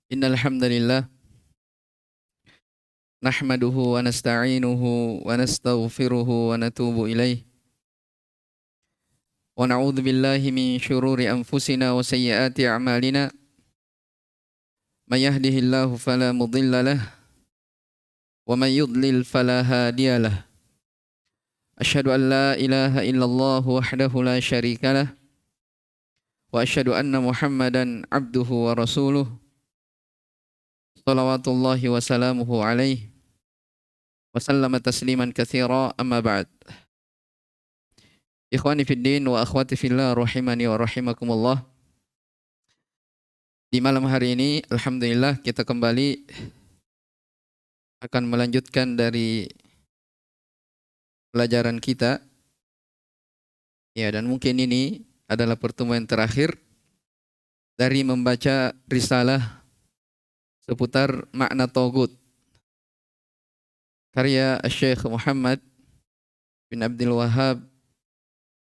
Innal hamdalillah nahmaduhu wa nasta'inuhu wa nastaghfiruhu wa natubu ilaih wa na'udzu billahi min syururi anfusina wa sayyiati a'malina may yahdihillahu fala mudilla lahu wa may yudlil fala hadiyalah. Asyhadu an la ilaha illallah wahdahu la syarika lah wa asyhadu anna Muhammadan abduhu wa rasuluh salawatullahi wa salamuhu alaihi wa sallama tasliman katsira amma ba'd. Ikhwani fid din wa akhwati fillah rahimani wa rahimakumullah. Di malam hari ini alhamdulillah kita kembali akan melanjutkan dari pelajaran kita. Ya, dan mungkin ini adalah pertemuan terakhir dari membaca risalah seputar makna tagut karya Syekh Muhammad bin Abdul Wahhab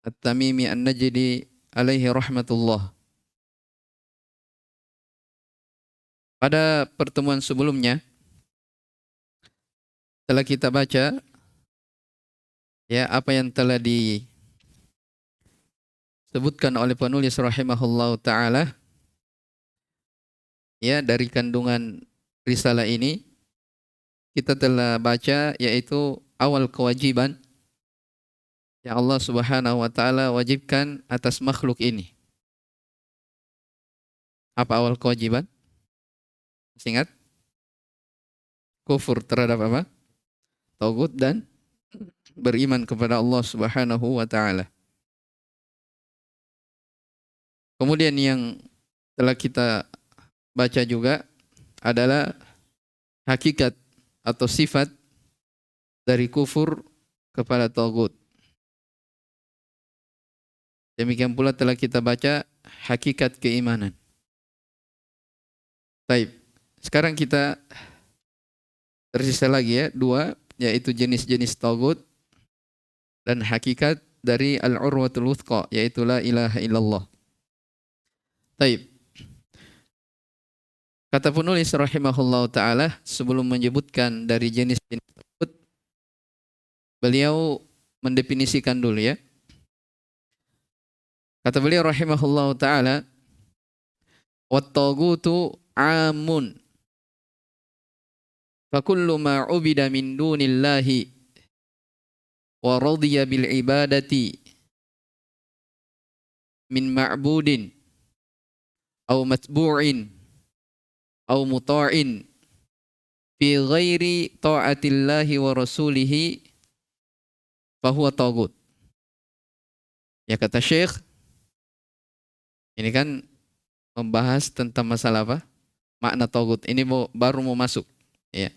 At-Tamimi An-Najdi alaihi rahmatullah. Pada pertemuan sebelumnya telah kita baca ya apa yang telah disebutkan oleh penulis rahimahullahu taala ya dari kandungan risalah ini. Kita telah baca yaitu awal kewajiban yang Allah Subhanahu wa taala wajibkan atas makhluk ini. Apa awal kewajiban? Masih ingat? Kufur terhadap apa? Tagut dan beriman kepada Allah Subhanahu wa taala. Kemudian yang telah kita baca juga adalah hakikat atau sifat dari kufur kepada tagut. Demikian pula telah kita baca hakikat keimanan. Baik, sekarang kita tersisa lagi ya dua, yaitu jenis-jenis tagut dan hakikat dari al-urwatul wuthqa, yaitu la ilaha illallah. Baik. Kata penulis rahimahullah ta'ala, sebelum menyebutkan dari jenis-jenis tagut, beliau mendefinisikan dulu ya. Kata beliau rahimahullah ta'ala, wat-tagutu amun fakullu ma ubida min dunillahi wa radiya bil ibadati min ma'budin aw matbu'in aw muta'in fi ghairi ta'atillahi wa rasulihi fahuwa tagut. Ya, kata Syekh, ini kan membahas tentang masalah apa? Makna tagut. Ini baru mau masuk. Ya.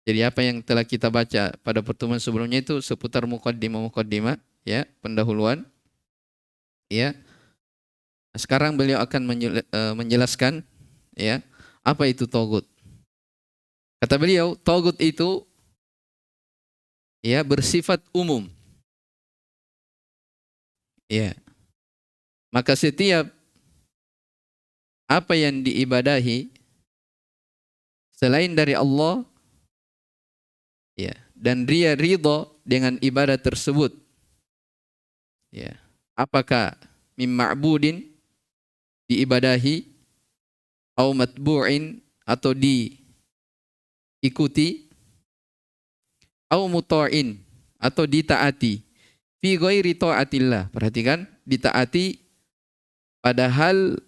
Jadi apa yang telah kita baca pada pertemuan sebelumnya itu seputar muqaddimah, ya, pendahuluan. Ya. Sekarang beliau akan menjelaskan ya, apa itu tagut. Kata beliau, tagut itu ya bersifat umum. Ya. Maka setiap apa yang diibadahi selain dari Allah ya, dan dia ridha dengan ibadah tersebut ya, apakah mim ma'budin diibadahi au matbu'in atau diikuti au muta'in atau ditaati fi ghairi ta'atillah. Perhatikan, ditaati padahal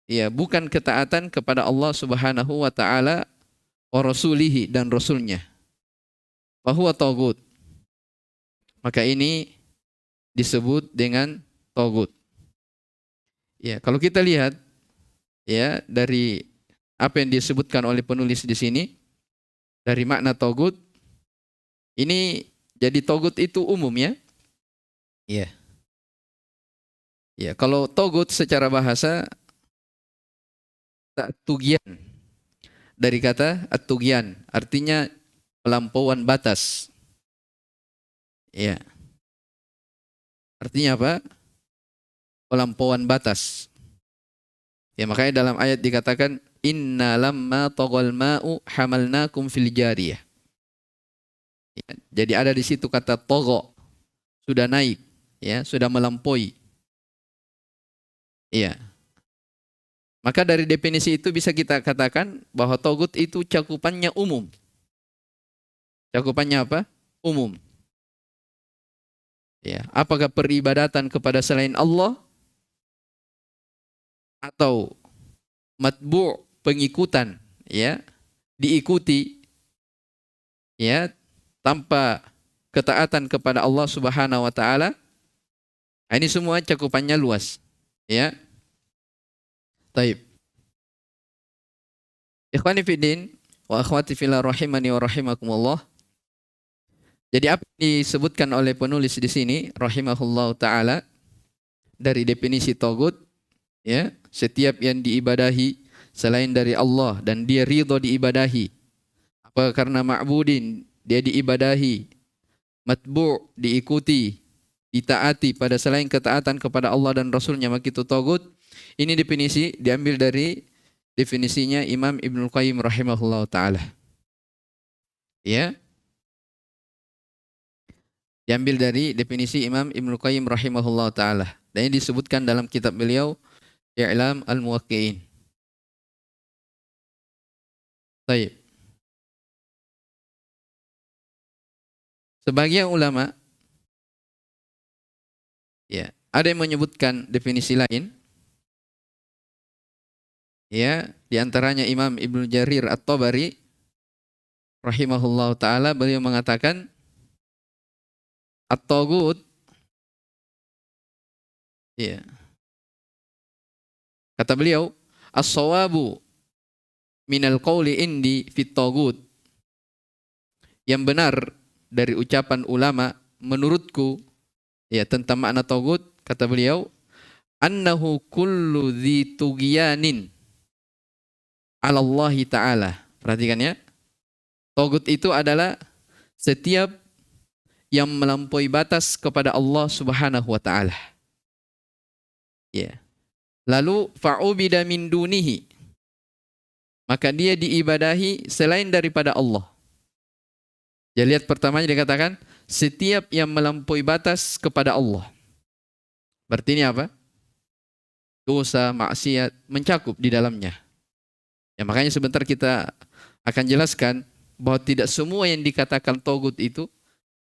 ya bukan ketaatan kepada Allah Subhanahu wa taala wa rasulihi dan rasulnya. Bahwa tagut. Maka ini disebut dengan tagut. Ya, kalau kita lihat ya dari apa yang disebutkan oleh penulis di sini dari makna tagut, ini jadi tagut itu umum ya. Iya. Ya, kalau tagut secara bahasa at-tughyan, dari kata at-tughyan, artinya pelampauan batas. Ya. Artinya apa? Pelampauan batas. Ya, makanya dalam ayat dikatakan inna lamma taghal ma'u hamalnakum fil jariyah. Ya, jadi ada di situ kata togho, sudah naik, ya, sudah melampaui. Iya. Maka dari definisi itu bisa kita katakan bahwa togut itu cakupannya umum. Cakupannya apa? Umum. Ya, apakah peribadatan kepada selain Allah atau matbu' pengikutan, ya, diikuti, ya, tanpa ketaatan kepada Allah Subhanahu wa taala. Ini semua cakupannya luas, ya. Taib. Ikhwani fiddin wa akhwati fillah rahimani wa rahimakumullah. Jadi apa yang disebutkan oleh penulis di sini rahimahullah taala dari definisi tagut, ya, setiap yang diibadahi selain dari Allah dan dia ridho diibadahi. Apa karena ma'budin dia diibadahi, matbu' diikuti, ditaati pada selain ketaatan kepada Allah dan Rasulnya, maka itu tagut. Ini definisi diambil dari definisinya Imam Ibnul Qayyim rahimahullah taala. Ya. Diambil dari definisi Imam Ibnul Qayyim rahimahullah taala. Dan ini disebutkan dalam kitab beliau I'lam al-Muwaqqi'in. Baik. Sebagian ulama, ya, ada yang menyebutkan definisi lain. Ya, di antaranya Imam Ibnu Jarir At-Tabari rahimahullah taala, beliau mengatakan at-taghut, ya, kata beliau as-sawabu minal qawli indi fit taghut, yang benar dari ucapan ulama menurutku, ya, tentang makna taghut, kata beliau annahu kullu dzi tughyanin 'ala Allah taala. Perhatikan ya. Taghut itu adalah setiap yang melampaui batas kepada Allah Subhanahu wa taala. Ya. Lalu fa'ubida min dunihi, maka dia diibadahi selain daripada Allah. Jadi lihat pertamanya dikatakan setiap yang melampaui batas kepada Allah. Berarti ini apa? Dosa, maksiat mencakup di dalamnya. Ya, makanya sebentar kita akan jelaskan bahwa tidak semua yang dikatakan taghut itu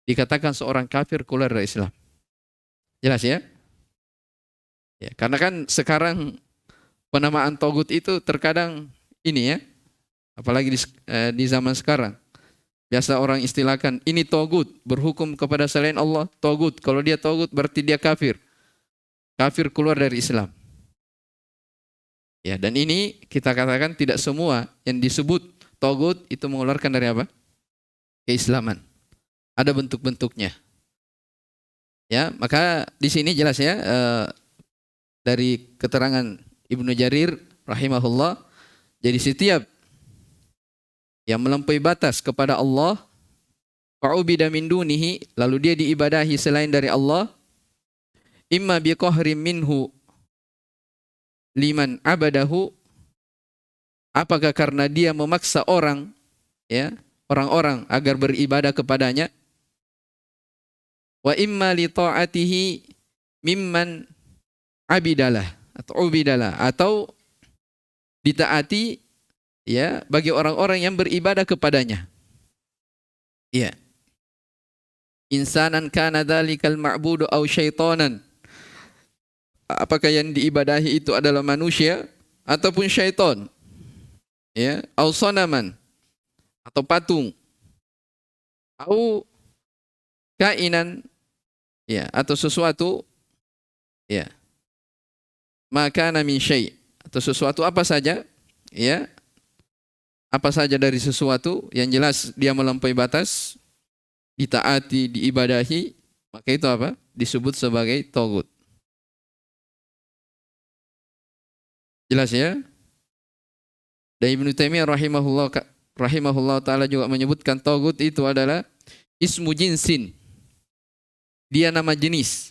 dikatakan seorang kafir keluar dari Islam. Jelas ya? Ya, karena kan sekarang penamaan taghut itu terkadang ini ya, apalagi di zaman sekarang. Biasa orang istilahkan ini taghut, berhukum kepada selain Allah, taghut. Kalau dia taghut berarti dia kafir. Kafir keluar dari Islam. Ya, dan ini kita katakan tidak semua yang disebut taghut itu mengeluarkan dari apa? Keislaman. Ada bentuk-bentuknya. Ya, maka di sini jelas ya, dari keterangan Ibnu Jarir rahimahullah, jadi setiap yang melampaui batas kepada Allah, fa'ubida min dunihi, lalu dia diibadahi selain dari Allah, imma biqahrim minhu liman abadahu, apakah karena dia memaksa orang, ya, orang-orang agar beribadah kepadanya, wa imma li ta'atihi mimman abidalah atau ubidalah, atau ditaati, ya, bagi orang-orang yang beribadah kepadanya. Ya. Insanan kana dzalikal ma'budu aw syaitanan. Apakah yang diibadahi itu adalah manusia ataupun syaitan? Ya, aw sanaman, atau patung. Au kainan, ya, atau sesuatu, ya. Maka min syai', atau sesuatu apa saja, ya. Apa saja dari sesuatu yang jelas dia melampaui batas, ditaati, diibadahi, maka itu apa? Disebut sebagai taghut. Jelas ya? Dan Ibnu Taimiyah rahimahullah taala juga menyebutkan taghut itu adalah ismu jinsin. Dia nama jenis.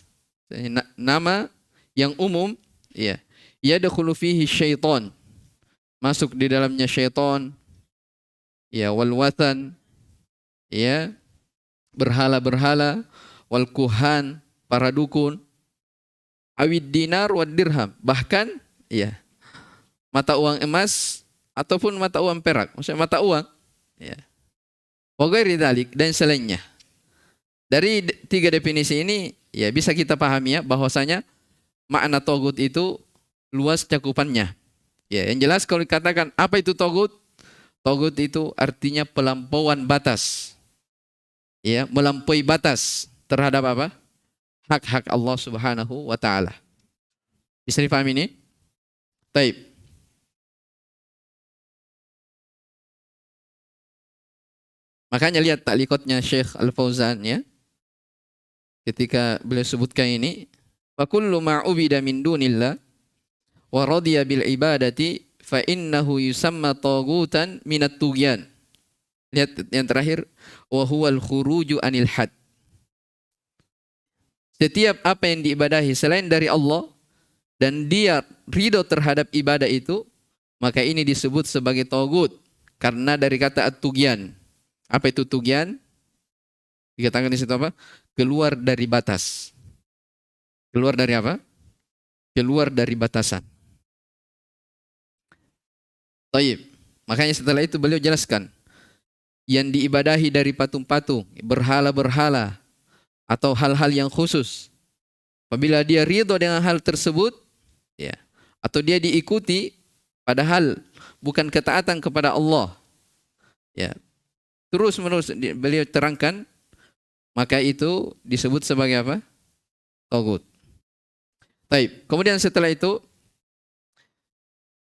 Nama yang umum, ya. yadkhulu fihi syaitan, masuk di dalamnya syaitan, ya, wal wathan, ya, berhala-berhala, wal kuhan, para dukun, awid dinar wad dirham, bahkan ya mata uang emas ataupun mata uang perak, maksudnya mata uang, ya. Wa ghairi dzalik, dan selainnya. Dari tiga definisi ini ya bisa kita pahami ya bahwasanya makna togut itu luas cakupannya. Ya, yang jelas kalau dikatakan apa itu togut? Togut itu artinya pelampauan batas. Ya, melampaui batas terhadap apa? Hak-hak Allah Subhanahu wa taala. Bisa dipahami ini? Baik. Makanya lihat taklikotnya Syekh Al-Fauzan ya. Ketika beliau sebutkan ini, fa kullu ma ubida min dunillah wa radiya bil ibadati fa innahu yusamma taghutan minat tughyan. Lihat yang terakhir, wa huwal khuruju anil had. Setiap apa yang diibadahi selain dari Allah dan dia ridho terhadap ibadah itu, maka ini disebut sebagai tagut karena dari kata at-tughyan. Apa itu tughyan? Dikatakan di situ apa? Keluar dari batas. Keluar dari apa? Keluar dari batasan. Taib. Makanya setelah itu beliau jelaskan yang diibadahi dari patung-patung, berhala-berhala atau hal-hal yang khusus. Apabila dia ridho dengan hal tersebut, ya, atau dia diikuti padahal bukan ketaatan kepada Allah, ya, terus-menerus beliau terangkan, maka itu disebut sebagai apa? Tagut. Baik. Kemudian setelah itu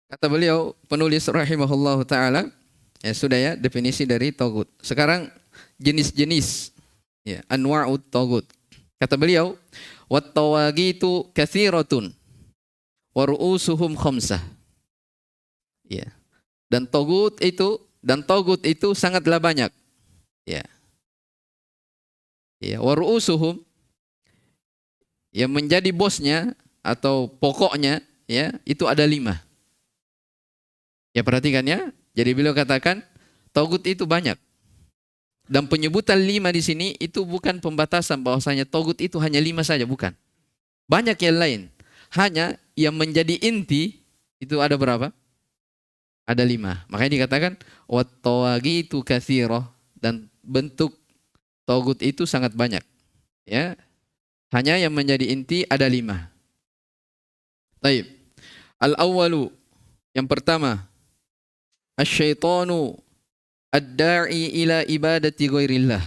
kata beliau penulis rahimahullahu taala, ya sudah ya definisi dari tagut. Sekarang jenis-jenis, ya, anwa'ut tagut. Kata beliau, wat tawagitu katsiratun wa ru'usuhum khamsah. Ya. Dan tagut itu sangatlah banyak. Ya. Ya, wa ru'usuhum, yang menjadi bosnya atau pokoknya, ya, itu ada 5. Ya, perhatikan ya. Jadi beliau katakan tagut itu banyak. Dan penyebutan 5 di sini itu bukan pembatasan bahwasanya tagut itu hanya 5 saja, bukan. Banyak yang lain. Hanya yang menjadi inti itu ada berapa? Ada 5. Makanya dikatakan wat tawagitu katsirah, dan bentuk tagut itu sangat banyak. Ya. Hanya yang menjadi inti ada 5. Baik. Al-awwalu, yang pertama, asyaitanu ad-da'i ila ibadati ghairillah.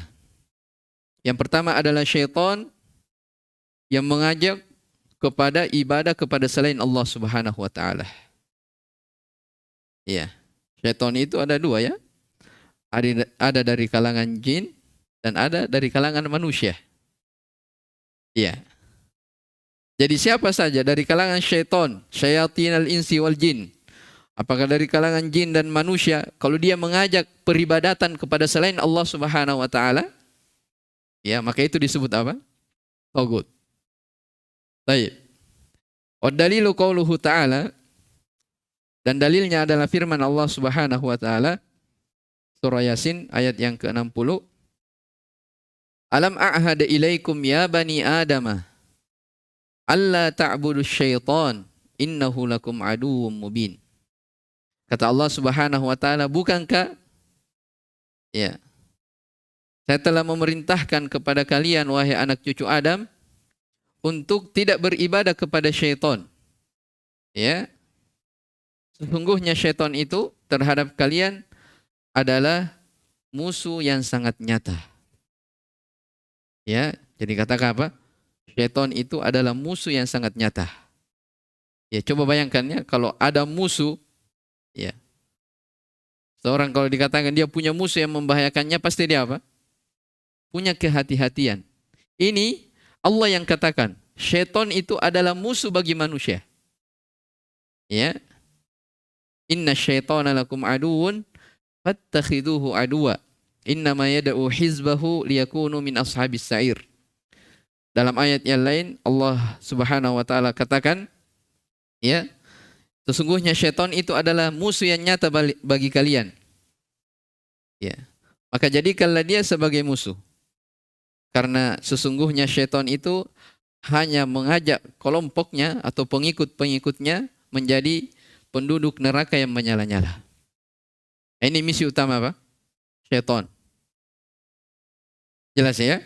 Yang pertama adalah syaitan yang mengajak kepada ibadah kepada selain Allah Subhanahu wa taala. Ya. Syaitan itu ada 2 ya. Ada dari kalangan jin dan ada dari kalangan manusia. Ya. Jadi siapa saja dari kalangan syaitan, syayatinal insi wal jin, apakah dari kalangan jin dan manusia, kalau dia mengajak peribadatan kepada selain Allah Subhanahu wa taala, ya, maka itu disebut apa? Tagut. Baik. Wa dalilu qauluhu ta'ala, dan dalilnya adalah firman Allah Subhanahu wa taala surah Yasin ayat yang ke-60. Alam a'had ilaikum ya bani Adamah alla ta'budu syaitan innahu lakum aduwwum mubin. Kata Allah Subhanahu wa taala, bukankah, ya, saya telah memerintahkan kepada kalian wahai anak cucu Adam untuk tidak beribadah kepada syaitan. Ya. Sesungguhnya syaitan itu terhadap kalian adalah musuh yang sangat nyata. Ya, jadi katakan apa? Syaitan itu adalah musuh yang sangat nyata. Ya, coba bayangkan ya, kalau ada musuh, ya. Seorang kalau dikatakan dia punya musuh yang membahayakannya, pasti dia apa? Punya kehati-hatian. Ini Allah yang katakan, syaitan itu adalah musuh bagi manusia. Ya. Inna syaitana lakum aduun fattakhiduhu aduwa. Innama yad'u hizbahu liyakunu min ashabis sa'ir. Dalam ayat yang lain Allah Subhanahu wa taala katakan, ya, Sesungguhnya syaitan itu adalah musuh yang nyata bagi kalian. Ya. Maka jadikanlah dia sebagai musuh. Karena sesungguhnya syaitan itu hanya mengajak kelompoknya atau pengikut-pengikutnya menjadi penduduk neraka yang menyala-nyala. Ini misi utama apa? Syaitan. Jelas ya?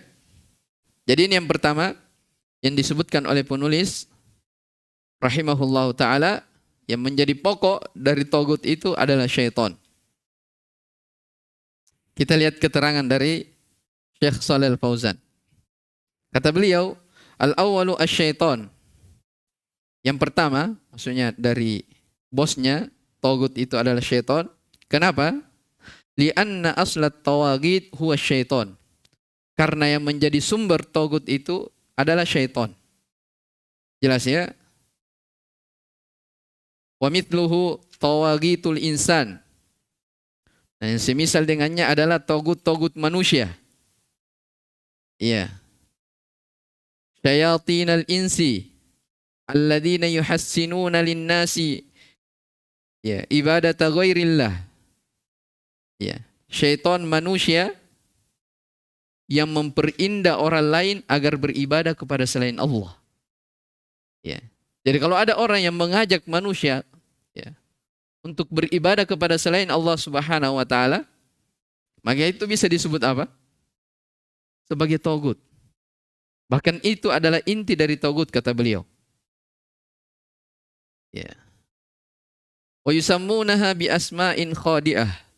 Jadi ini yang pertama yang disebutkan oleh penulis rahimahullahu ta'ala, yang menjadi pokok dari tagut itu adalah syaitan. Kita lihat keterangan dari Syekh Shalih Al-Fauzan. Kata beliau, al-awwalu asy-syaitan. Yang pertama, maksudnya dari bosnya, tagut itu adalah syaitan. Kenapa? Li'anna aslat tawagid huwa syaitan. Karena yang menjadi sumber tagut itu adalah syaitan. Jelas ya? Wa mithluhu tawagitul insan. Dan yang semisal dengannya adalah tagut-tagut manusia. Iya. Syayatinal insi alladzina yuhassinuna linnasi ya ibadata ghairillah. Ya, syaitan manusia yang memperindah orang lain agar beribadah kepada selain Allah. Ya. Jadi kalau ada orang yang mengajak manusia ya, untuk beribadah kepada selain Allah Subhanahu wa taala, maka itu bisa disebut apa? Sebagai tagut. Bahkan itu adalah inti dari tagut, kata beliau. Ya. Wa yusammunaha bi asma'in khadi'ah.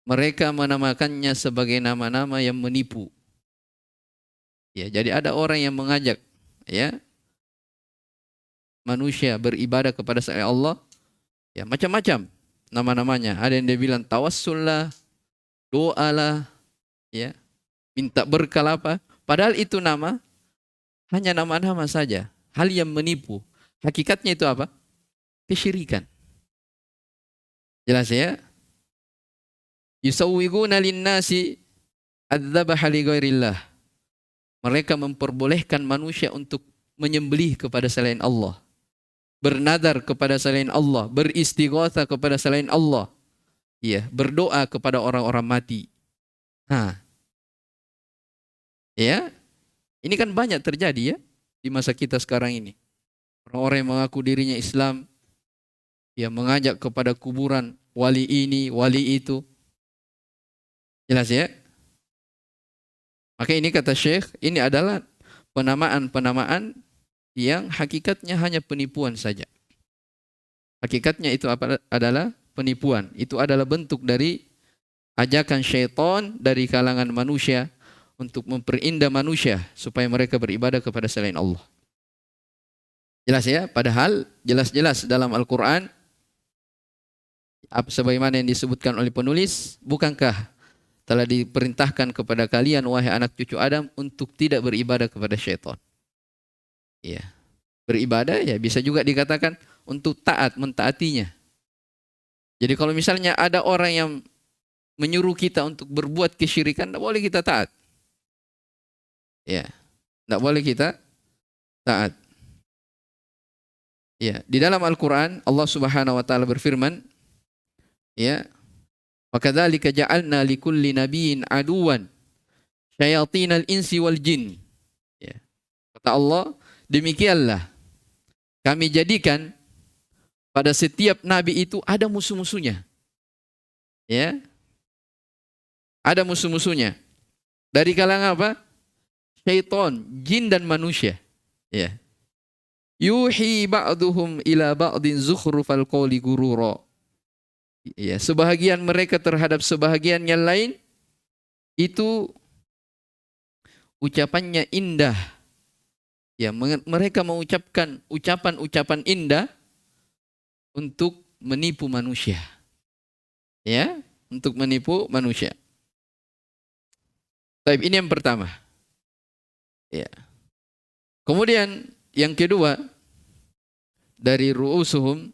Mereka menamakannya sebagai nama-nama yang menipu. Ya, jadi ada orang yang mengajak ya manusia beribadah kepada selain Allah, ya macam-macam nama-namanya. Ada yang dia bilang tawassul lah, doa lah, ya, minta berkah apa. Padahal itu nama hanya nama-nama saja, hal yang menipu. Hakikatnya itu apa? Kesyirikan. Jelas ya? Yusawwiguna linnasi adzabaha li ghairillah. Mereka memperbolehkan manusia untuk menyembelih kepada selain Allah, bernadar kepada selain Allah, beristighatsah kepada selain Allah, ya, berdoa kepada orang-orang mati. Nah, ya, ini kan banyak terjadi ya di masa kita sekarang ini. Orang-orang yang mengaku dirinya Islam, ya, mengajak kepada kuburan wali ini, wali itu. Jelas ya? Maka ini kata Syekh, ini adalah penamaan-penamaan yang hakikatnya hanya penipuan saja. Hakikatnya itu adalah penipuan. Itu adalah bentuk dari ajakan syaitan dari kalangan manusia untuk memperindah manusia supaya mereka beribadah kepada selain Allah. Jelas ya? Padahal jelas-jelas dalam Al-Quran, sebagaimana yang disebutkan oleh penulis, bukankah telah diperintahkan kepada kalian wahai anak cucu Adam untuk tidak beribadah kepada syaitan. Ya. Beribadah ya bisa juga dikatakan untuk taat, mentaatinya. Jadi kalau misalnya ada orang yang menyuruh kita untuk berbuat kesyirikan, tidak boleh kita taat. Ya. Tidak boleh kita taat. Ya, di dalam Al-Quran Allah Subhanahu wa taala berfirman, ya, wa kadzalika ja'alna likulli nabiyyin aduwan syayatinal insi wal jin. Ya. Kata Allah, demikianlah kami jadikan pada setiap nabi itu ada musuh-musuhnya. Ya. Ada musuh-musuhnya. Dari kalangan apa? Syaitan, jin dan manusia. Ya. Yuhi ba'duhum ila ba'din zukhrufal qawli gurura. Ya, sebahagian mereka terhadap sebahagian yang lain itu ucapannya indah. Ya, mereka mengucapkan ucapan-ucapan indah untuk menipu manusia. Ya, untuk menipu manusia. Baik, ini yang pertama. Ya. Kemudian yang kedua dari ru'usuhum,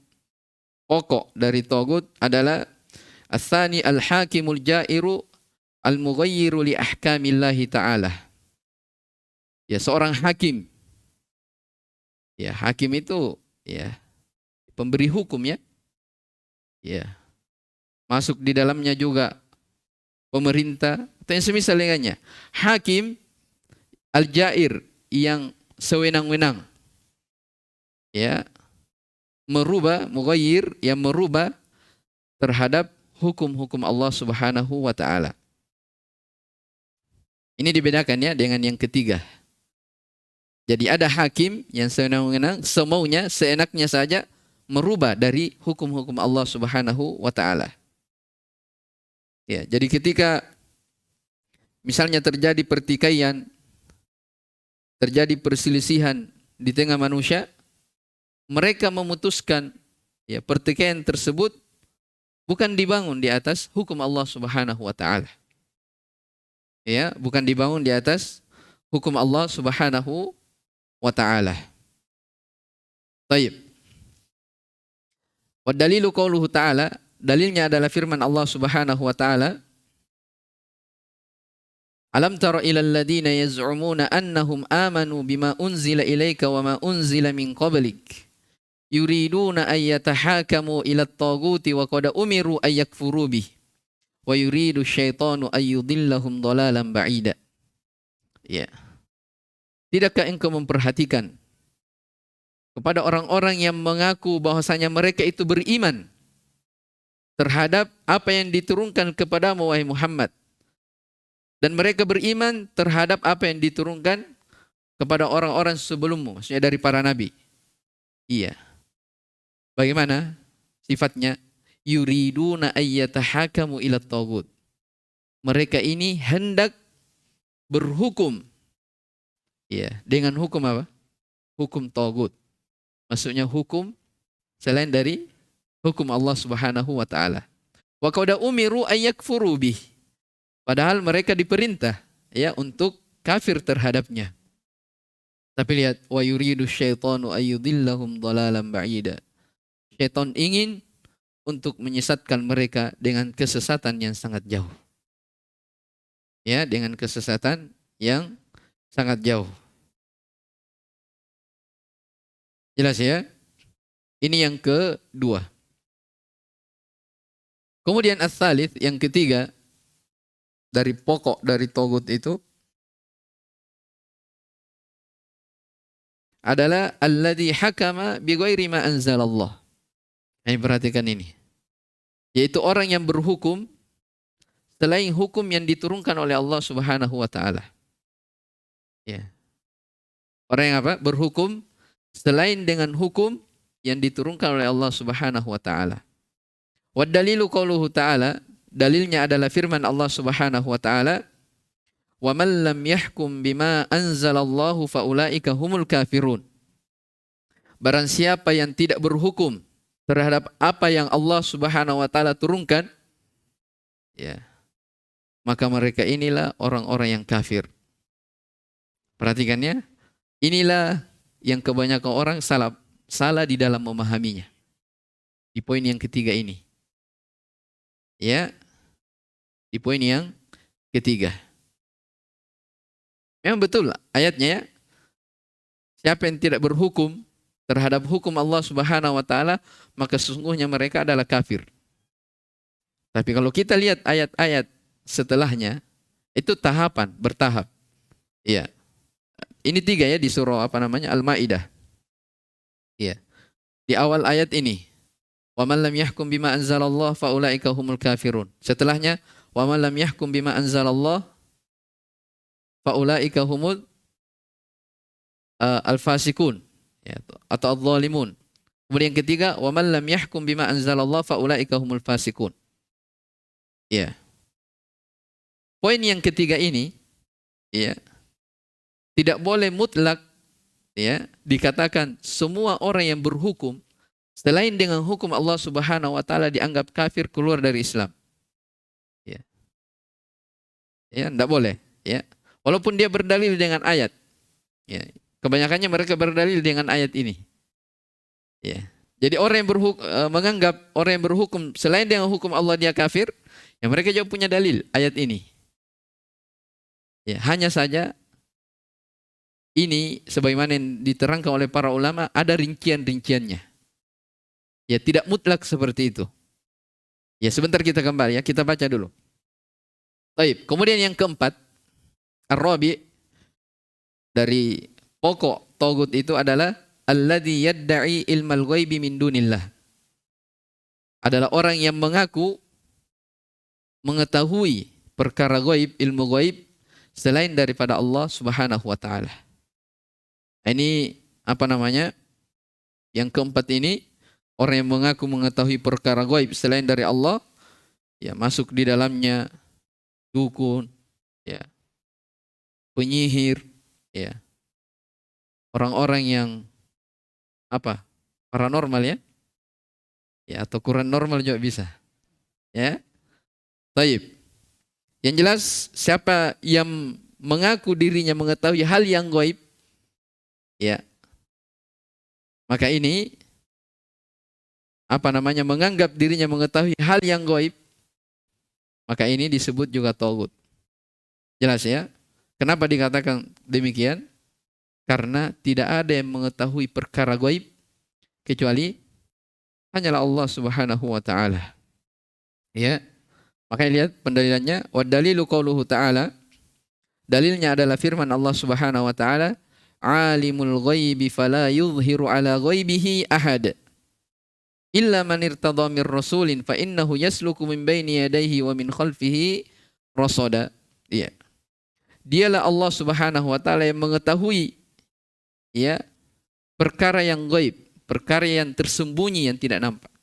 pokok dari tagut adalah as-tsani al-hakimul jairu al-mughayyiru li ahkamillahi ta'ala. Ya, seorang hakim. Ya, hakim itu ya pemberi hukum ya. Ya. Masuk di dalamnya juga pemerintah atau yang semisal dengannya. Hakim al-jair yang sewenang-wenang. Ya, mughayyir yang merubah terhadap hukum-hukum Allah Subhanahu wa taala. Ini dibedakan ya dengan yang ketiga. Jadi ada hakim yang sewenang-wenang, semaunya, seenaknya saja merubah dari hukum-hukum Allah Subhanahu wa taala. Ya, jadi ketika misalnya terjadi pertikaian, terjadi perselisihan di tengah manusia, mereka memutuskan ya pertikaian tersebut bukan dibangun di atas hukum Allah Subhanahu wa taala. Ya, bukan dibangun di atas hukum Allah Subhanahu wa taala. Baik. Wa dalilu qauluhu ta'ala, dalilnya adalah firman Allah Subhanahu wa taala, Alam tara ilal ladina yaz'umuna annahum amanu bima unzila ilaika wa ma unzila min qablik yuriduna an yatahakamu ila at-taguti wa qad umiru an yakfuru bih wa yuridu syaitanu an yudillahum dhalalan ba'ida. Ya. Tidakkah engkau memperhatikan kepada orang-orang yang mengaku bahwasanya mereka itu beriman terhadap apa yang diturunkan kepadamu wahai Muhammad, dan mereka beriman terhadap apa yang diturunkan kepada orang-orang sebelummu, maksudnya dari para nabi. Iya. Bagaimana sifatnya? Yuriduna ayyatahakamu ila tagut. Mereka ini hendak berhukum. Iya, dengan hukum apa? Hukum tagut. Maksudnya hukum selain dari hukum Allah Subhanahu wa taala. Wa qad umiru ay yakfuru bih. Padahal mereka diperintah ya untuk kafir terhadapnya. Tapi lihat, wa yuridu syaitanu ayyudillahum dhalalan ba'ida. Syaitan ingin untuk menyesatkan mereka dengan kesesatan yang sangat jauh. Ya, dengan kesesatan yang sangat jauh. Jelas ya? Ini yang kedua. Kemudian as-salits, yang ketiga, dari pokok dari togut itu adalah alladzi hakama bi ghairi ma anzalallah. Ini perhatikan ini. Yaitu orang yang berhukum selain hukum yang diturunkan oleh Allah Subhanahu wa taala. Ya. Orang yang apa? Berhukum selain dengan hukum yang diturunkan oleh Allah Subhanahu wa taala. Wa dalilu qauluhu ta'ala, dalilnya adalah firman Allah Subhanahu wa taala, "Wa man lam yahkum bima anzalallahu faulaika humul kafirun." Barang siapa yang tidak berhukum terhadap apa yang Allah Subhanahu wa taala turunkan, ya, maka mereka inilah orang-orang yang kafir. Perhatikan ya. Inilah yang kebanyakan orang salah di dalam memahaminya. Di poin yang ketiga ini. Ya. Di poin yang ketiga. Memang betul ayatnya ya. Siapa yang tidak berhukum terhadap hukum Allah Subhanahu wa taala, maka sesungguhnya mereka adalah kafir. Tapi kalau kita lihat ayat-ayat setelahnya, itu tahapan, bertahap. Iya. Ini 3 ya di surah Al-Maidah. Iya. Di awal ayat ini, wa man lam yahkum bima anzalallah faulaika humul kafirun. Setelahnya, wa man lam yahkum bima anzalallah faulaika humul al-fasikun, ya, atau adh-dhalimun. Kemudian yang ketiga, wa man lam yahkum bima anzalallah faulaika humul fasikun. Ya. Poin yang ketiga ini, ya, tidak boleh mutlak ya dikatakan semua orang yang berhukum selain dengan hukum Allah Subhanahu wa taala dianggap kafir, keluar dari Islam. Ya. Ya, enggak boleh, ya. Walaupun dia berdalil dengan ayat. Ya. Kebanyakannya mereka berdalil dengan ayat ini. Ya. Jadi orang yang menganggap orang yang berhukum selain dengan hukum Allah dia kafir, ya mereka juga punya dalil ayat ini. Ya, hanya saja ini sebagaimana yang diterangkan oleh para ulama ada rincian-rinciannya. Ya, tidak mutlak seperti itu. Ya, sebentar kita kembali ya, kita baca dulu. Baik, kemudian yang keempat, ar-rabi, dari pokok tagut itu adalah alladzi yadda'i ilmal ghaibi min dunillah. Adalah orang yang mengaku mengetahui perkara ghaib, ilmu ghaib selain daripada Allah Subhanahu wa taala. Ini apa namanya? Yang keempat ini, orang yang mengaku mengetahui perkara ghaib selain dari Allah, ya masuk di dalamnya dukun, ya, penyihir, ya, orang-orang yang apa, paranormal ya, ya atau Quran normal juga bisa, ya. Baik. Yang jelas siapa yang mengaku dirinya mengetahui hal yang ghaib, ya, maka ini apa namanya, menganggap dirinya mengetahui hal yang ghaib, maka ini disebut juga tagut. Jelas ya? Kenapa dikatakan demikian? Karena tidak ada yang mengetahui perkara ghaib kecuali hanyalah Allah Subhanahu wa taala. Ya. Makanya lihat pendalilannya, wa dalilu qauluhu ta'ala. Dalilnya adalah firman Allah Subhanahu wa taala, alimul ghaibi fala yuzhiru ala ghaibihi ahad illa man irtada mir rasulin fa innahu yasluku min baini yadayhi wa min khalfihi rasada. Ya. Dialah Allah Subhanahu wa taala yang mengetahui, ya, perkara yang gaib, perkara yang tersembunyi yang tidak nampak.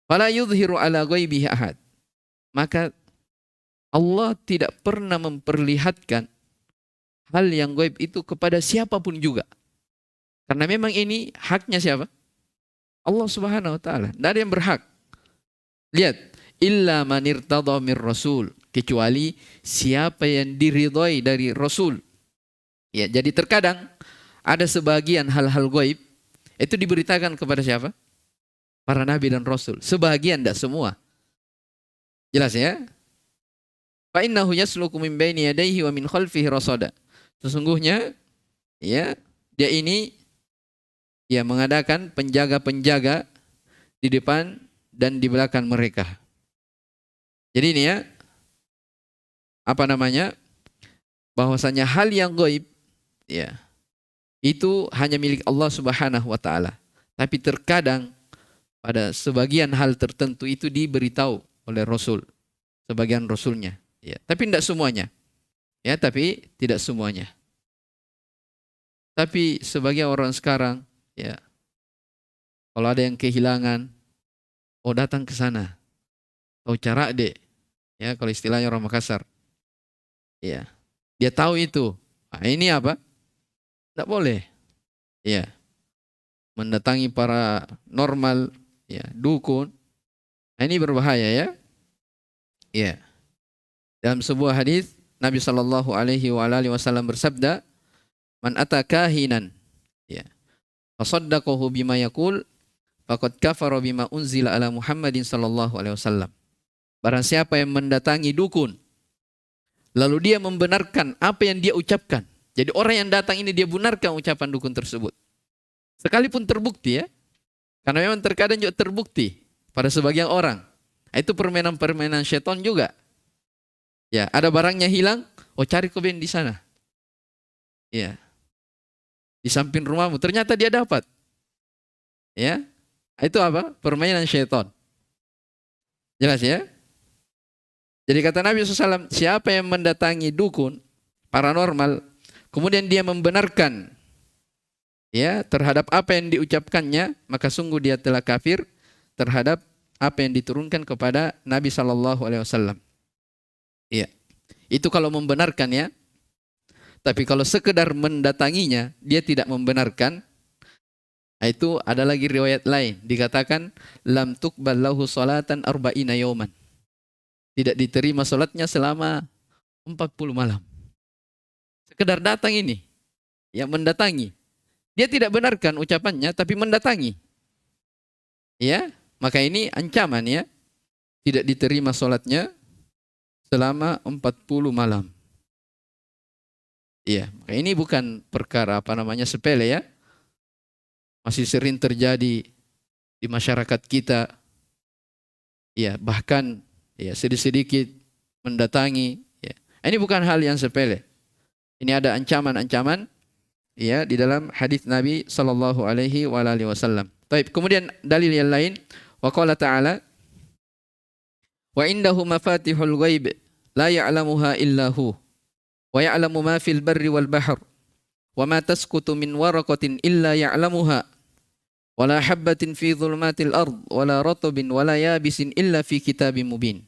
Fala yuzhiru ala ghaibihi ahad. Maka Allah tidak pernah memperlihatkan hal yang gaib itu kepada siapapun juga. Karena memang ini haknya siapa? Allah Subhanahu wa taala. Tidak ada yang berhak. Lihat, illa man irtada mir rasul, kecuali siapa yang diridhai dari rasul. Ya, jadi terkadang ada sebagian hal-hal gaib itu diberitakan kepada siapa? Para nabi dan rasul. Sebagian, tidak semua. Jelas ya? Fa innahu yasluku min baini yadayhi wa min khalfihi rasada. Sesungguhnya, ya, dia ini ya mengadakan penjaga-penjaga di depan dan di belakang mereka. Jadi ini ya, apa namanya, bahwasanya hal yang gaib, ya, itu hanya milik Allah Subhanahu wa taala. Tapi terkadang pada sebagian hal tertentu itu diberitahu oleh Rasul, sebagian Rasulnya, ya. Tapi tidak semuanya, ya. Tapi tidak semuanya. Tapi sebagian orang sekarang, ya, kalau ada yang kehilangan, oh datang ke sana, tahu cara dek, ya, kalau istilahnya orang Makassar, ya, dia tahu itu. Nah, ini apa? Tidak boleh, ya, mendatangi para normal, ya, dukun. Nah, ini berbahaya ya. Ya. Dalam sebuah hadis Nabi sallallahu alaihi wasallam bersabda, "Man ata kahinan, ya, fasaddaqahu bima yaqul, faqad kafara bima unzila ala Muhammadin sallallahu alaihi wasallam." Barang siapa yang mendatangi dukun, lalu dia membenarkan apa yang dia ucapkan. Jadi orang yang datang ini dia benarkan ucapan dukun tersebut. Sekalipun terbukti ya. Karena memang terkadang juga terbukti pada sebagian orang. Itu permainan-permainan syaitan juga. Ya, ada barangnya hilang, oh cari koben di sana. Ya. Di samping rumahmu, ternyata dia dapat. Ya. Itu apa? Permainan syaitan. Jelas ya? Jadi kata Nabi SAW, siapa yang mendatangi dukun, paranormal, kemudian dia membenarkan, ya, terhadap apa yang diucapkannya, maka sungguh dia telah kafir terhadap apa yang diturunkan kepada Nabi SAW. Iya, itu kalau membenarkan ya. Tapi kalau sekedar mendatanginya, dia tidak membenarkan, itu ada lagi riwayat lain. Dikatakan, lam tuqbal lahu salatan arba'ina yawman. Tidak diterima salatnya selama 40 malam. Sekedar datang ini, yang mendatangi. Dia tidak benarkan ucapannya, tapi mendatangi. Ya, maka ini ancaman ya. Tidak diterima salatnya selama 40 malam. Iya, maka ini bukan perkara apa namanya sepele ya. Masih sering terjadi di di masyarakat kita, ya bahkan ya sedikit-sedikit mendatangi. Ya. Ini bukan hal yang sepele. Ini ada ancaman-ancaman ya di dalam hadis Nabi sallallahu alaihi wasallam. Baik, kemudian dalil yang lain, wa qala ta'ala wa indahu mafatihul ghaib la ya'lamuha illa hu wa ya'lamu ma fil barri wal bahr wa ma tasqutu min waraqatin illa ya'lamuha wa la habbatin fi dhulumatil ard wa la ratbin wa la yabisin illa fi kitabim mubin.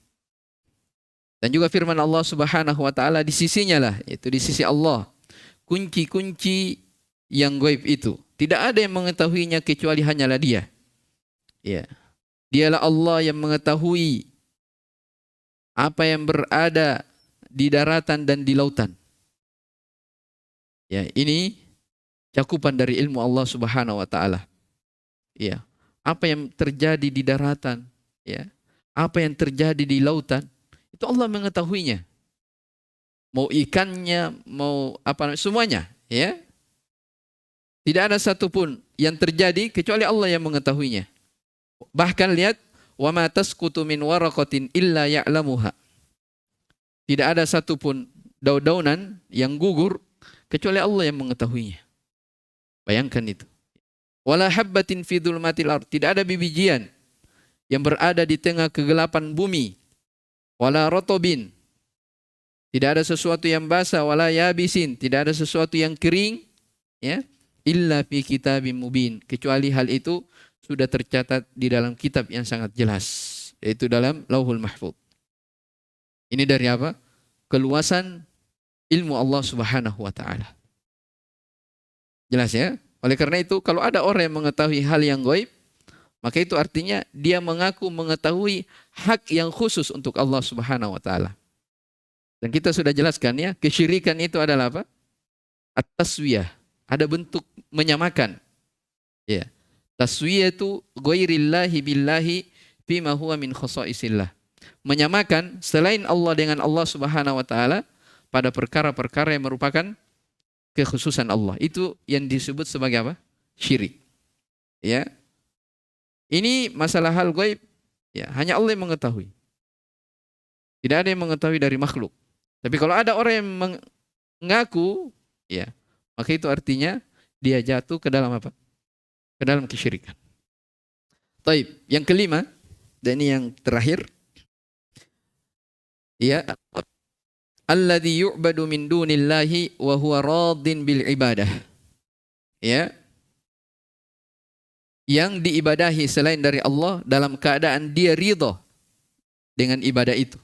Dan juga firman Allah Subhanahu wa taala, di sisinya lah, yaitu di sisi Allah, kunci-kunci yang gaib itu. Tidak ada yang mengetahuinya kecuali hanyalah Dia. Ya. Dialah Allah yang mengetahui apa yang berada di daratan dan di lautan. Ya, ini cakupan dari ilmu Allah Subhanahu wa taala. Ya. Apa yang terjadi di daratan, ya. Apa yang terjadi di lautan, itu Allah mengetahuinya. Mau ikannya, mau apa, semuanya, ya. Tidak ada satupun yang terjadi kecuali Allah yang mengetahuinya. Bahkan lihat, wa ma tasqutu min waraqatin illa ya'lamuha. Tidak ada satupun daun-daunan yang gugur kecuali Allah yang mengetahuinya. Bayangkan itu. Wala habbatin fi dhulumatil ard. Tidak ada bibijian yang berada di tengah kegelapan bumi. Wala rotobin. Tidak ada sesuatu yang basah. Wala yabisin. Tidak ada sesuatu yang kering. Ya. Illa fi kitabim mubin. Kecuali hal itu sudah tercatat di dalam kitab yang sangat jelas. Yaitu dalam Lauhul Mahfuz. Ini dari apa? Keluasan ilmu Allah Subhanahu wa ta'ala. Jelas ya? Oleh karena itu, kalau ada orang yang mengetahui hal yang gaib, maka itu artinya dia mengaku mengetahui hak yang khusus untuk Allah Subhanahu wa ta'ala. Dan kita sudah jelaskan ya, kesyirikan itu adalah apa? At-taswiyah. Ada bentuk menyamakan. Ya. Taswiyah itu ghairillahi billahi fima huwa min khasaisillah. Menyamakan selain Allah dengan Allah Subhanahu wa ta'ala pada perkara-perkara yang merupakan kekhususan Allah. Itu yang disebut sebagai apa? Syirik. Ya. Ini masalah hal gaib, ya, hanya Allah yang mengetahui. Tidak ada yang mengetahui dari makhluk. Tapi kalau ada orang yang mengaku, ya, maka itu artinya dia jatuh ke dalam apa? Ke dalam kesyirikan. Taib. Yang kelima, dan ini yang terakhir, ya, alladzi yu'badu min dunillahi wa huwa radin bil ibadah. Ya. Yang diibadahi selain dari Allah dalam keadaan dia ridha dengan ibadah itu.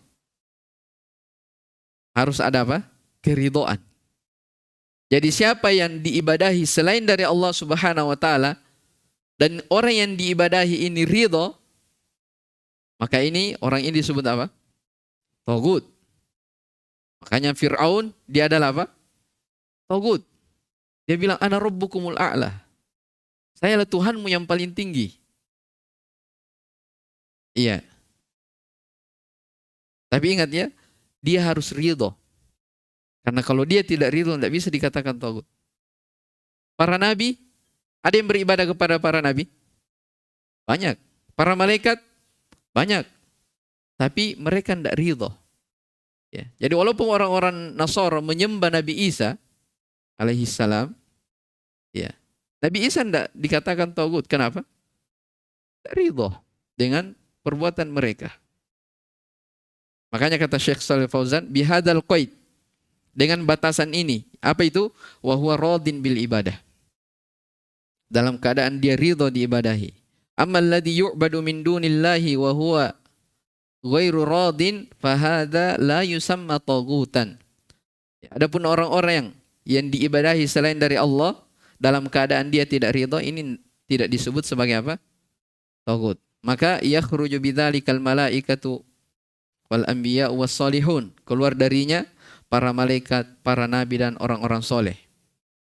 Harus ada apa? Keridhaan. Jadi siapa yang diibadahi selain dari Allah Subhanahu wa ta'ala dan orang yang diibadahi ini ridha, maka ini orang ini disebut apa? Tagut. Makanya Fir'aun dia adalah apa? Tagut. Dia bilang ana rabbukumul a'la. Saya adalah Tuhanmu yang paling tinggi. Iya. Tapi ingat ya, dia harus ridho. Karena kalau dia tidak ridho, tidak bisa dikatakan tagut. Para nabi, ada yang beribadah kepada para nabi? Banyak. Para malaikat? Banyak. Tapi mereka tidak ridho. Ya. Jadi walaupun orang-orang Nasara menyembah Nabi Isa alaihissalam, ya, Nabi Isa tidak dikatakan tagut. Kenapa? Tidak ridho dengan perbuatan mereka. Makanya kata Syekh Shalih Fauzan, bihadal qaid, dengan batasan ini. Apa itu? Wa huwa radin bil ibadah. Dalam keadaan dia ridho diibadahi. Ammal ladzi yu'badu min dunillahi wa huwa ghairu radin fahada la yusamma tagutan. Adapun orang-orang yang diibadahi selain dari Allah dalam keadaan dia tidak ridha, ini tidak disebut sebagai apa? Tagut. Maka yakhruju bidzalikal malaikatu wal anbiya was salihun. Keluar darinya para malaikat, para nabi dan orang-orang soleh.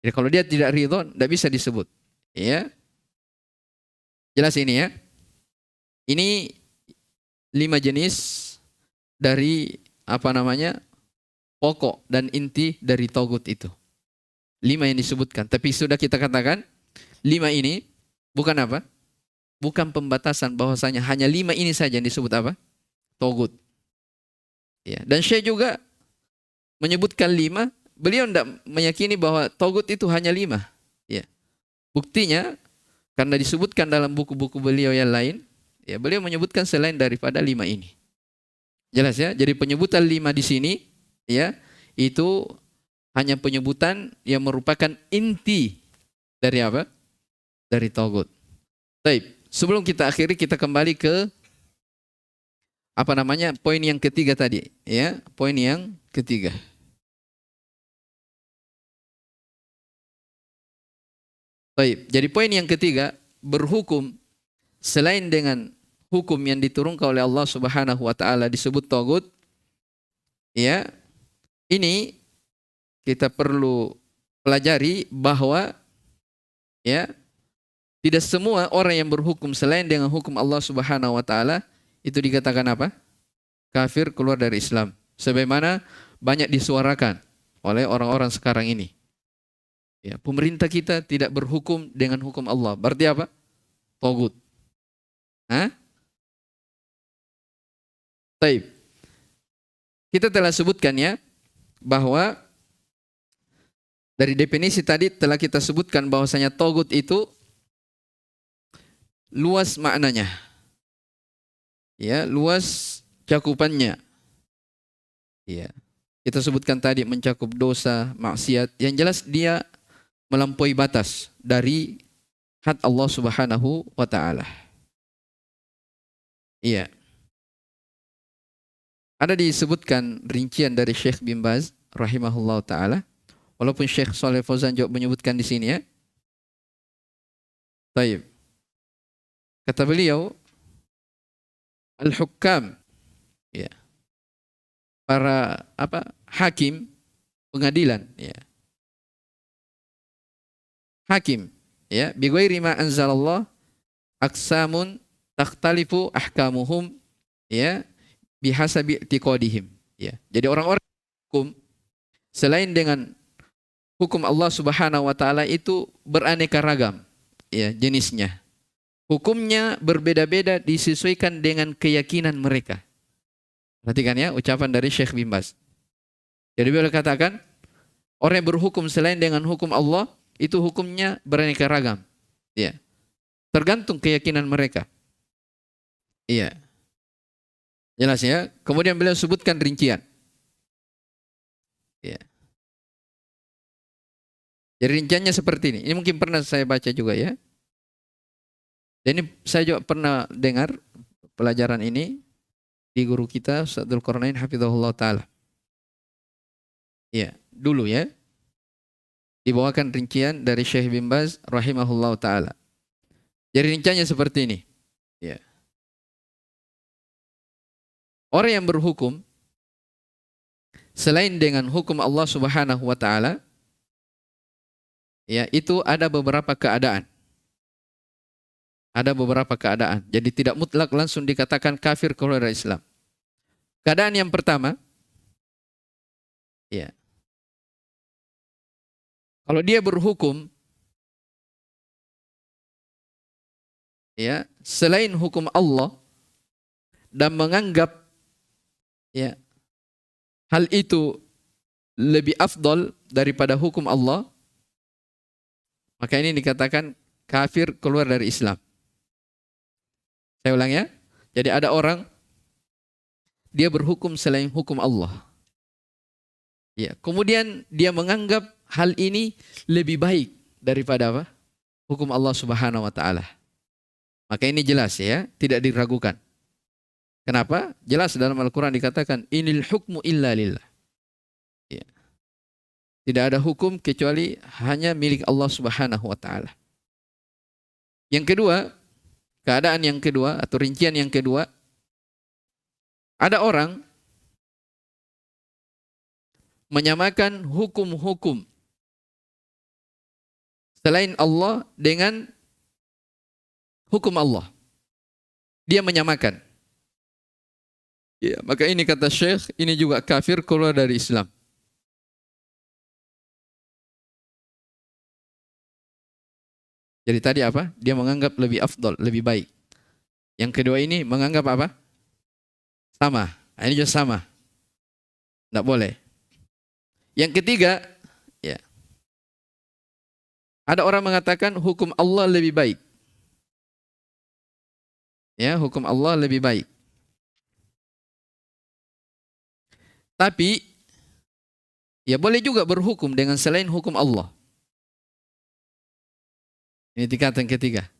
Jadi kalau dia tidak ridha, tidak bisa disebut. Ya. Jelas ini ya. Ini 5 jenis dari apa namanya? Pokok dan inti dari tagut itu. 5 yang disebutkan. Tapi sudah kita katakan 5 ini bukan apa? bukan pembatasan bahwasanya hanya 5 ini saja yang disebut apa? Togut. Ya, dan Syekh juga menyebutkan 5, beliau tidak meyakini bahwa togut itu hanya 5. Ya. Buktinya karena disebutkan dalam buku-buku beliau yang lain, ya beliau menyebutkan selain daripada 5 ini. Jelas ya? Jadi penyebutan 5 di sini ya, itu hanya penyebutan yang merupakan inti dari apa? Dari togut. Baik, sebelum kita akhiri kita kembali ke poin yang ketiga tadi, ya, poin yang ketiga. Baik, jadi poin yang ketiga, berhukum selain dengan hukum yang diturunkan oleh Allah Subhanahu wa taala disebut tagut. Ya, ini kita perlu pelajari bahwa ya, tidak semua orang yang berhukum selain dengan hukum Allah Subhanahu wa taala itu dikatakan apa? Kafir, keluar dari Islam. Sebagaimana banyak disuarakan oleh orang-orang sekarang ini. Ya, pemerintah kita tidak berhukum dengan hukum Allah. Berarti apa? Tagut. Hah? Taib. Kita telah sebutkan ya bahwa dari definisi tadi telah kita sebutkan bahwasanya tagut itu luas maknanya. Ya, luas cakupannya. Ya. Kita sebutkan tadi mencakup dosa, maksiat. Yang jelas dia melampaui batas dari had Allah Subhanahu wa taala. Iya. Ada disebutkan rincian dari Syekh bin Baz rahimahullah taala. Walaupun Syekh Shalih Fauzan juga menyebutkan di sini ya. Baik. Kata beliau, al-hukam, ya, para hakim pengadilan, ya, hakim, ya, bi ghairi ma anzalallah aqsamun takhtalifu ahkamuhum, ya, bihasabi i'tiqadihim, ya. Jadi orang-orang hukum selain dengan hukum Allah Subhanahu wa taala itu beraneka ragam, ya, jenisnya. Hukumnya berbeda-beda disesuaikan dengan keyakinan mereka. Perhatikan ya ucapan dari Syekh bin Baz. Jadi beliau katakan, orang yang berhukum selain dengan hukum Allah itu hukumnya beraneka ragam. Ya. Tergantung keyakinan mereka. Iya. Jelas ya. Kemudian beliau sebutkan rincian. Ya. Jadi rinciannya seperti ini. Ini mungkin pernah saya baca juga ya. Dan ini saya juga pernah dengar pelajaran ini di guru kita Ustaz Dzulqarnain hafizahullah taala. Ya, dulu ya. Dibawakan rincian dari Syekh bin Baz rahimahullah taala. Jadi rinciannya seperti ini. Ya. Orang yang berhukum selain dengan hukum Allah Subhanahu wa taala, ya, itu ada beberapa keadaan. Ada beberapa keadaan. Jadi tidak mutlak langsung dikatakan kafir keluar dari Islam. Keadaan yang pertama, ya, kalau dia berhukum, ya, selain hukum Allah dan menganggap, ya, hal itu lebih afdal daripada hukum Allah, maka ini dikatakan kafir keluar dari Islam. Saya ulang ya. Jadi ada orang dia berhukum selain hukum Allah. Ya, kemudian dia menganggap hal ini lebih baik daripada apa? Hukum Allah Subhanahu wa taala. Maka ini jelas ya, tidak diragukan. Kenapa? Jelas dalam Al-Qur'an dikatakan inil hukmu illa lillah. Ya. Tidak ada hukum kecuali hanya milik Allah Subhanahu wa taala. Yang kedua, keadaan yang kedua atau rincian yang kedua, ada orang menyamakan hukum-hukum selain Allah dengan hukum Allah. Dia menyamakan. Ya, maka ini kata Syekh, ini juga kafir keluar dari Islam. Jadi tadi apa? Dia menganggap lebih afdal, lebih baik. Yang kedua ini menganggap apa? Sama. Nah, ini juga sama. Tidak boleh. Yang ketiga, ya, ada orang mengatakan hukum Allah lebih baik. Ya, hukum Allah lebih baik. Tapi, ya boleh juga berhukum dengan selain hukum Allah. Ini tingkatan ketiga.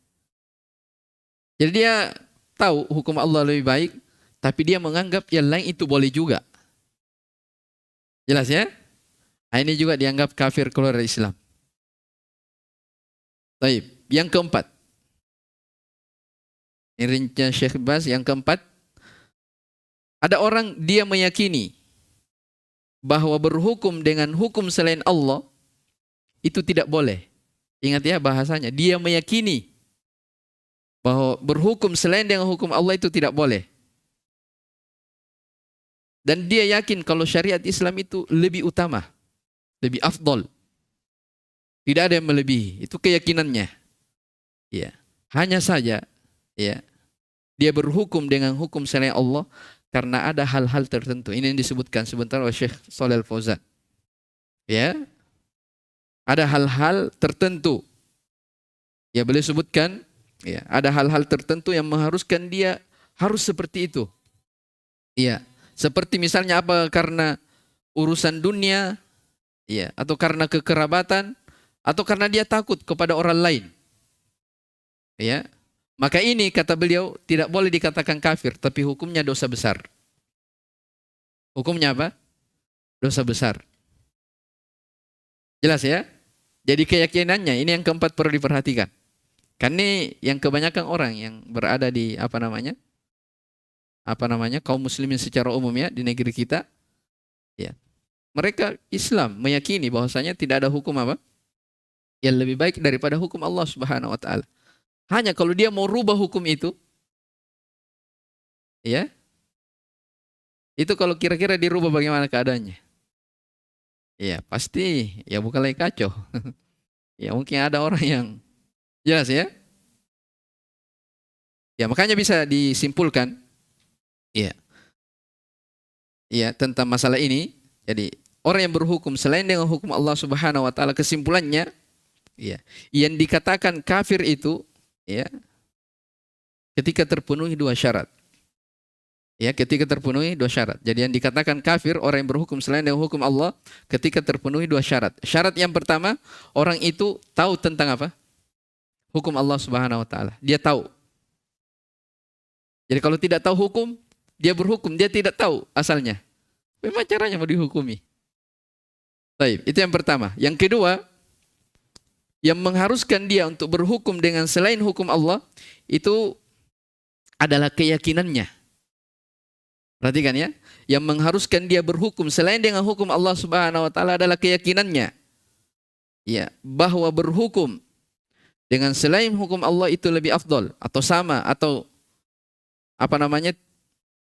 Jadi dia tahu hukum Allah lebih baik, tapi dia menganggap yang lain itu boleh juga. Jelas ya? Nah, ini juga dianggap kafir keluar dari Islam. Baik, yang keempat. Ini rincian Syekh Bas yang keempat. Ada orang dia meyakini bahwa berhukum dengan hukum selain Allah itu tidak boleh. Ingat ya bahasanya, dia meyakini bahwa berhukum selain dengan hukum Allah itu tidak boleh. Dan dia yakin kalau syariat Islam itu lebih utama, lebih afdol. Tidak ada yang melebihi, itu keyakinannya. Ya. Hanya saja ya, dia berhukum dengan hukum selain Allah karena ada hal-hal tertentu. Ini yang disebutkan sebentar oleh Syekh Shalih Al-Fauzan. Ya. Ada hal-hal tertentu. Ya, boleh sebutkan, ya, ada hal-hal tertentu yang mengharuskan dia harus seperti itu. Ya, seperti misalnya apa, karena urusan dunia, ya, atau karena kekerabatan, atau karena dia takut kepada orang lain. Ya. Maka ini kata beliau tidak boleh dikatakan kafir, tapi hukumnya dosa besar. Hukumnya apa? Dosa besar. Jelas ya? Jadi keyakinannya ini yang keempat perlu diperhatikan. Karena ini yang kebanyakan orang yang berada di apa namanya kaum muslimin secara umum ya di negeri kita, ya, mereka Islam meyakini bahwasanya tidak ada hukum apa yang lebih baik daripada hukum Allah Subhanahu Wa Taala. Hanya kalau dia mau rubah hukum itu, ya, itu kalau kira-kira dirubah bagaimana keadaannya? Ya pasti ya bukan lagi kacau. Ya mungkin ada orang yang jelas ya. Ya makanya bisa disimpulkan, ya, ya tentang masalah ini. Jadi orang yang berhukum selain dengan hukum Allah Subhanahu Wa Taala, kesimpulannya, ya, yang dikatakan kafir itu, ya, ketika terpenuhi dua syarat. Ya, ketika terpenuhi dua syarat. Jadi yang dikatakan kafir orang yang berhukum selain dengan hukum Allah ketika terpenuhi dua syarat. Syarat yang pertama, orang itu tahu tentang apa? Hukum Allah Subhanahu Wa Taala. Dia tahu. Jadi kalau tidak tahu hukum, dia berhukum, dia tidak tahu asalnya. Bagaimana caranya mau dihukumi? Baik, itu yang pertama. Yang kedua, yang mengharuskan dia untuk berhukum dengan selain hukum Allah itu adalah keyakinannya. Perhatikan ya, yang mengharuskan dia berhukum selain dengan hukum Allah Subhanahu Wa Taala adalah keyakinannya. Ya, bahwa berhukum dengan selain hukum Allah itu lebih afdol atau sama atau apa namanya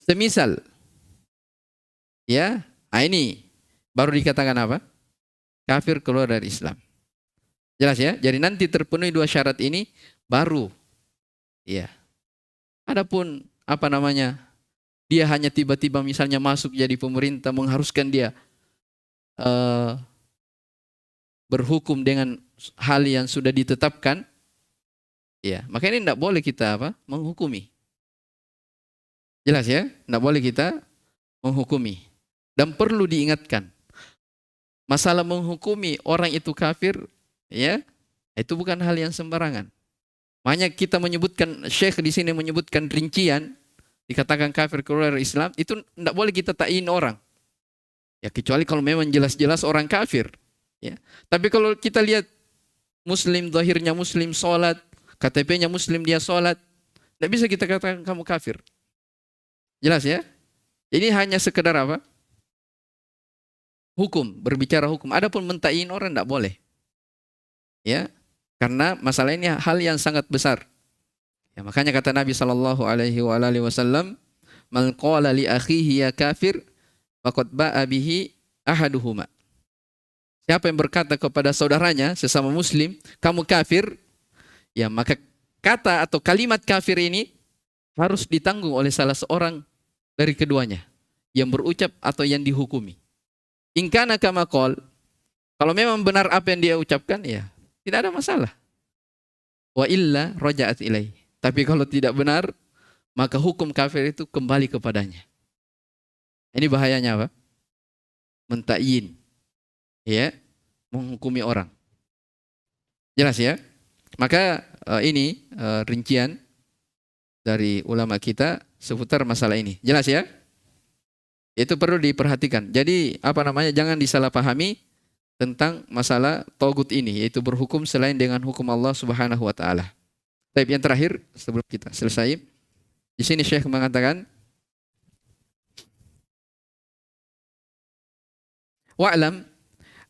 semisal. Ya, nah ini baru dikatakan apa? Kafir keluar dari Islam. Jelas ya? Jadi nanti terpenuhi dua syarat ini baru, ya. Adapun apa namanya? Dia hanya tiba-tiba misalnya masuk jadi pemerintah mengharuskan dia berhukum dengan hal yang sudah ditetapkan, ya, maka ini tidak boleh kita apa? Menghukumi. Jelas ya? Tidak boleh kita menghukumi. Dan perlu diingatkan, masalah menghukumi orang itu kafir, ya, itu bukan hal yang sembarangan. Makanya kita menyebutkan, Syekh di sini menyebutkan rincian, dikatakan kafir keluar dari Islam, itu tidak boleh kita ta'in orang. Ya kecuali kalau memang jelas-jelas orang kafir. Ya. Tapi kalau kita lihat muslim, zahirnya muslim, sholat, KTP-nya muslim, dia sholat, tidak bisa kita katakan kamu kafir. Jelas ya? Ini hanya sekedar apa? Hukum, berbicara hukum. Adapun mentain orang tidak boleh. Ya, karena masalah ini hal yang sangat besar. Ya, makanya kata Nabi SAW, "Man qala li akhihi ya kafir, faqad ba'a bihi ahaduhuma." Siapa yang berkata kepada saudaranya sesama muslim, kamu kafir, ya maka kata atau kalimat kafir ini harus ditanggung oleh salah seorang dari keduanya, yang berucap atau yang dihukumi. In kana kama qol, kalau memang benar apa yang dia ucapkan, ya tidak ada masalah. Wa illa raja'at ilaih. Tapi kalau tidak benar, maka hukum kafir itu kembali kepadanya. Ini bahayanya apa? Mentakyin, ya, menghukumi orang. Jelas ya? Maka ini rincian dari ulama kita seputar masalah ini. Jelas ya? Itu perlu diperhatikan. Jadi jangan disalahpahami tentang masalah togut ini, yaitu berhukum selain dengan hukum Allah Subhanahu wa taala. Tapi yang terakhir sebelum kita selesai, di sini Syekh mengatakan, wa'lam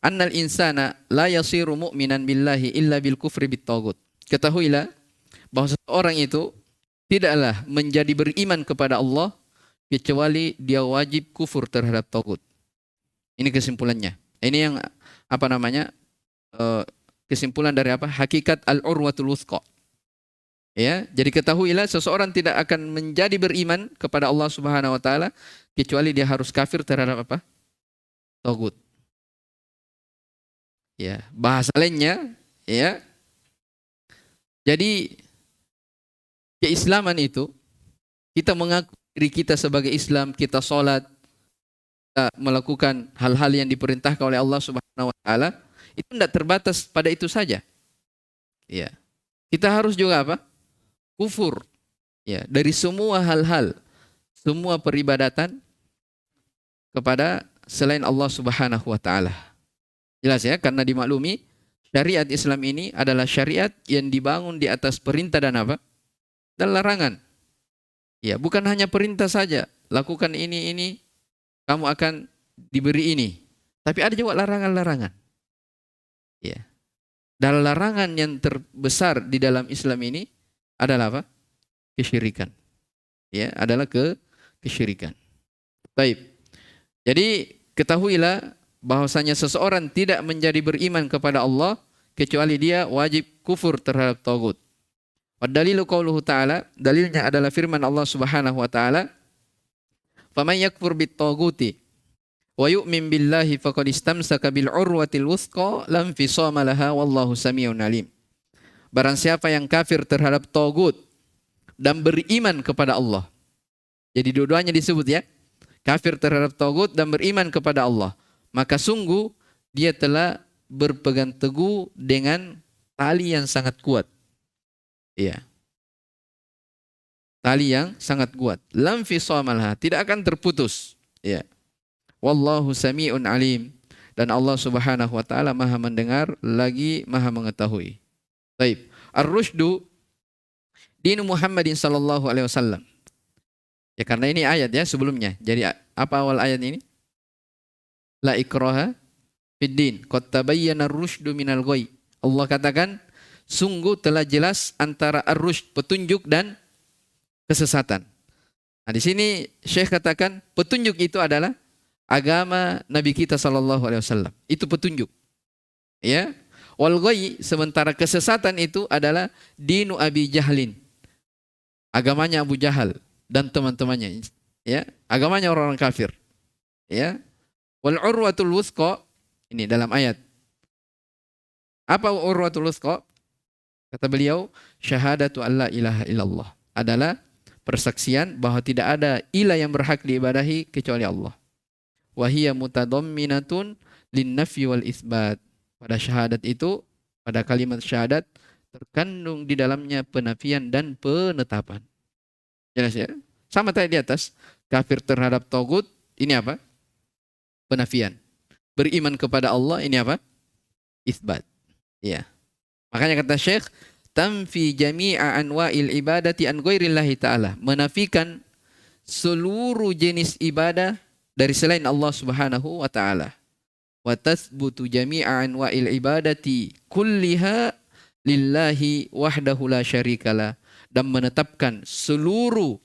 annal insana la yasiru mu'minan billahi illa bil kufri bit tagut. Ketahuilah bahwa seorang itu tidaklah menjadi beriman kepada Allah kecuali dia wajib kufur terhadap tagut. Ini kesimpulannya. Ini yang kesimpulan dari apa? Hakikat al-urwatul wuthqa. Ya, jadi ketahuilah seseorang tidak akan menjadi beriman kepada Allah Subhanahu wa taala kecuali dia harus kafir terhadap apa? Tagut. Ya, bahasa lainnya, ya. Jadi keislaman itu, kita mengaku diri kita sebagai Islam, kita sholat, kita melakukan hal-hal yang diperintahkan oleh Allah Subhanahu wa taala, itu tidak terbatas pada itu saja. Ya. Kita harus juga apa? Kufur. Ya, dari semua hal-hal, semua peribadatan kepada selain Allah Subhanahu wa taala. Jelas ya, karena dimaklumi syariat Islam ini adalah syariat yang dibangun di atas perintah dan apa? Dan larangan. Ya, bukan hanya perintah saja, lakukan ini, kamu akan diberi ini. Tapi ada juga larangan-larangan. Ya. Dan larangan yang terbesar di dalam Islam ini adalah apa? Kesyirikan. Ya, adalah kesyirikan. Baik. Jadi ketahuilah bahwasanya seseorang tidak menjadi beriman kepada Allah kecuali dia wajib kufur terhadap tagut. Wadalilu qauluhu ta'ala, dalilnya adalah firman Allah Subhanahu wa taala, "Faman yakfur bit taguti wa yu'min billahi faqad istamsaka bil urwatil wuthqa lam fisama laha wallahu samiun alim." Barang siapa yang kafir terhadap tagut dan beriman kepada Allah. Jadi dua-duanya disebut ya. Kafir terhadap tagut dan beriman kepada Allah. Maka sungguh dia telah berpegang teguh dengan tali yang sangat kuat. Iya. Tali yang sangat kuat. Lam fisamalha, tidak akan terputus. Ya. Wallahu sami'un alim. Dan Allah Subhanahu wa taala Maha mendengar lagi Maha mengetahui. Baik. Ar-rusydu dinu Muhammadin sallallahu alaihi wasallam. Ya, karena ini ayat ya sebelumnya. Jadi apa awal ayat ini? La ikraha fid din, qad tabayyana ar-rusydu minal ghayy. Allah katakan, sungguh telah jelas antara ar-rusyd, petunjuk, dan kesesatan. Nah, di sini Syekh katakan petunjuk itu adalah agama Nabi kita sallallahu alaihi wasallam. Itu petunjuk. Ya. Wal ghayy, sementara kesesatan itu adalah dinu Abi Jahlin. Agamanya Abu Jahal dan teman-temannya. Ya, agamanya orang-orang kafir. Ya. Wal urwatul wuthqa, ini dalam ayat. Apa urwatul wuthqa? Kata beliau, syahadatu alla ilaha illallah, adalah persaksian bahwa tidak ada ilah yang berhak diibadahi kecuali Allah. Wa hiya mutadamminatun lin-nafyi wal isbat. Pada syahadat itu, pada kalimat syahadat terkandung di dalamnya penafian dan penetapan. Jelas ya? Sama tadi di atas, kafir terhadap tagut, ini apa? Penafian. Beriman kepada Allah, ini apa? Isbat. Ya. Makanya kata Syekh, tamfi jami'a anwa'il ibadati an ghairillahi ta'ala, menafikan seluruh jenis ibadah dari selain Allah Subhanahu wa taala. Wa tathbutu jami'a anwa'il ibadati kulliha lillahi wahdahu la syarikalah, dan menetapkan seluruh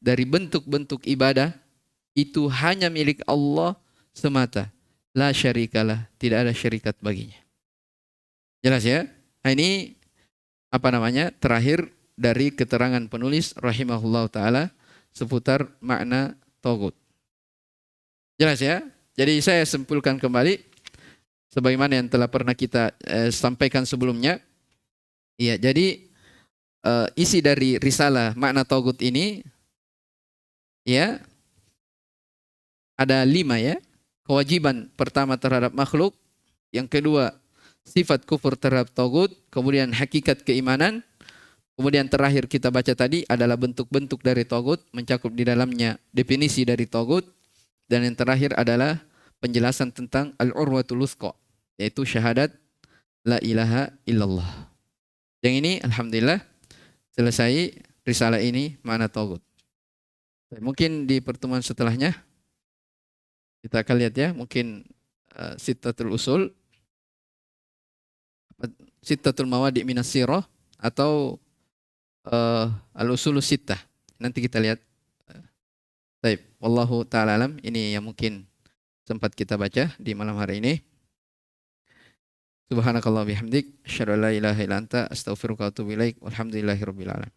dari bentuk-bentuk ibadah itu hanya milik Allah semata. La syarikalah, tidak ada syarikat baginya. Jelas ya? Nah, ini terakhir dari keterangan penulis rahimahullah taala seputar makna tagut. Jelas ya? Jadi saya simpulkan kembali sebagaimana yang telah pernah kita sampaikan sebelumnya. Iya, jadi isi dari risalah makna tagut ini ya ada 5 ya. Kewajiban pertama terhadap makhluk, yang kedua sifat kufur terhadap tagut, kemudian hakikat keimanan, kemudian terakhir kita baca tadi adalah bentuk-bentuk dari tagut, mencakup di dalamnya definisi dari tagut, dan yang terakhir adalah penjelasan tentang al-urwatul wuthqa, yaitu syahadat la ilaha illallah. Yang ini alhamdulillah selesai risalah ini makna tagut. Mungkin di pertemuan setelahnya kita akan lihat ya, mungkin sittatul usul, sittatul mawadi' minas sirah, atau al-usulus sittah. Nanti kita lihat. Baik, wallahu ta'ala alam. Ini yang mungkin sempat kita baca di malam hari ini. Subhanakallah bihamdik, asyhadu an la ilaha illa anta, astaghfiruka wa atubu ilaik. Walhamdulillahirabbil alamin.